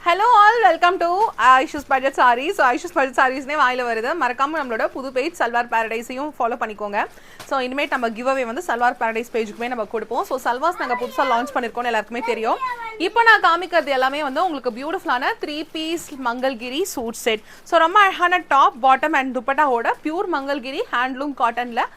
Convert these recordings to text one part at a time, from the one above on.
Hello all, welcome to Aishu's Budget Sarees. So Aishu's Budget Sarees ne vaayila varudhu. மறக்காம நம்மளோட புது page Salwar Paradise-ஐயும் follow பண்ணிக்கோங்க. So இனிமேட் நம்ம give away வந்து Salwar Paradise பேஜுக்குமே நம்ம கொடுப்போம். ஸோ சல்வாஸ் நாங்கள் புதுசாக லான்ச் பண்ணியிருக்கோம்னு எல்லாருக்குமே தெரியும். இப்போ நான் காமிக்கிறது எல்லாமே வந்து உங்களுக்கு பியூட்டிஃபுல்லான 3-piece மங்கல்கிரி சூட் செட். ஸோ ரொம்ப அழகான டாப் பாட்டம் அண்ட் துப்பட்டாவோட பியூர் மங்கல்கிரி ஹேண்ட்லூம் காட்டனில்.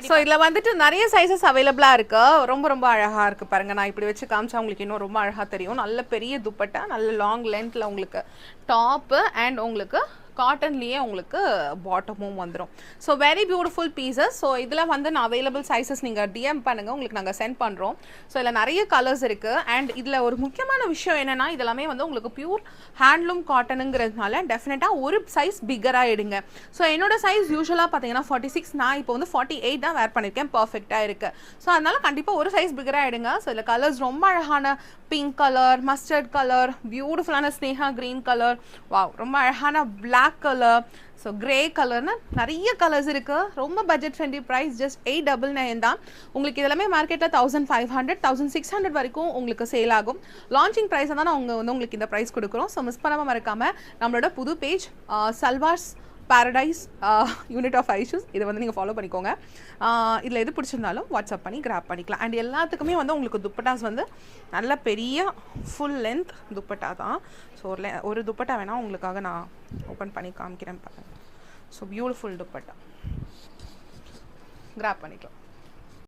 ஸோ இதில் வந்துட்டு நிறைய சைஸஸ் அவைலபிளாக இருக்குது. ரொம்ப அழகாக இருக்குது பாருங்கள். நான் இப்படி வச்சு காமிச்சா உங்களுக்கு இன்னும் ரொம்ப அழகாக தெரியும். நல்ல பெரிய துப்பட்டா, நல்ல லாங் லென்த்தில் உங்களுக்கு டாப்பு அண்ட் உங்களுக்கு காட்டன்லேயே உங்களுக்கு பாட்டமும் வந்துடும். So very beautiful pieces. So இதில் வந்து நான் அவைலபிள் சைஸஸ் நீங்கள் டிஎம் பண்ணுங்கள், உங்களுக்கு நாங்கள் சென்ட் பண்ணுறோம். ஸோ இதில் நிறைய கலர்ஸ் இருக்குது. அண்ட் இதில் ஒரு முக்கியமான விஷயம் என்னென்னா, இதெல்லாமே வந்து உங்களுக்கு பியூர் ஹேண்ட்லூம் காட்டனுங்கிறதுனால டெஃபினட்டாக ஒரு சைஸ் பிக்கராக எடுங்க. ஸோ என்னோட சைஸ் யூஸ்வலாக பார்த்தீங்கன்னா 46, நான் இப்போ வந்து 48 தான் வேர் பண்ணியிருக்கேன். பர்ஃபெக்டாக இருக்குது. ஸோ அதனால் கண்டிப்பாக ஒரு சைஸ் பிக்கராக எடுங்க. ஸோ இதில் கலர்ஸ் ரொம்ப அழகான பிங்க் கலர், மஸ்டர்ட் கலர், பியூட்டிஃபுல்லான ஸ்னேஹா க்ரீன் கலர், வாவ் ரொம்ப அழகான பிளாக் கலர், ஸோ கிரே கலர்னு நிறைய கலர்ஸ் இருக்குது. ரொம்ப பட்ஜெட் ஃப்ரெண்ட்லி ப்ரைஸ், ஜஸ்ட் 899 தான். உங்களுக்கு இதெல்லாமே மார்க்கெட்டில் 1500, 1600 வரைக்கும் உங்களுக்கு சேல் ஆகும். லான்ச்சிங் ப்ரைஸை தான் நாங்கள் வந்து உங்களுக்கு இந்த ப்ரைஸ் கொடுக்குறோம். ஸோ மிஸ் பண்ணாமல் மறக்காமல் நம்மளோட புது page salwars paradise unit of issues இதை வந்து நீங்கள் ஃபாலோ பண்ணிக்கோங்க. இதில் எது பிடிச்சிருந்தாலும் வாட்ஸ்அப் பண்ணி கிராப் பண்ணிக்கலாம். அண்ட் எல்லாத்துக்குமே வந்து உங்களுக்கு துப்பட்டாஸ் வந்து நல்ல பெரிய ஃபுல் லென்த் துப்பட்டா தான். ஸோ ஒரு துப்பட்டா வேணால் உங்களுக்காக நான் ஓப்பன் பண்ணி காமிக்கிறேன் பாருங்கள். ஸோ பியூட்டிஃபுல் துப்பட்டா கிராப் பண்ணிக்கலாம்.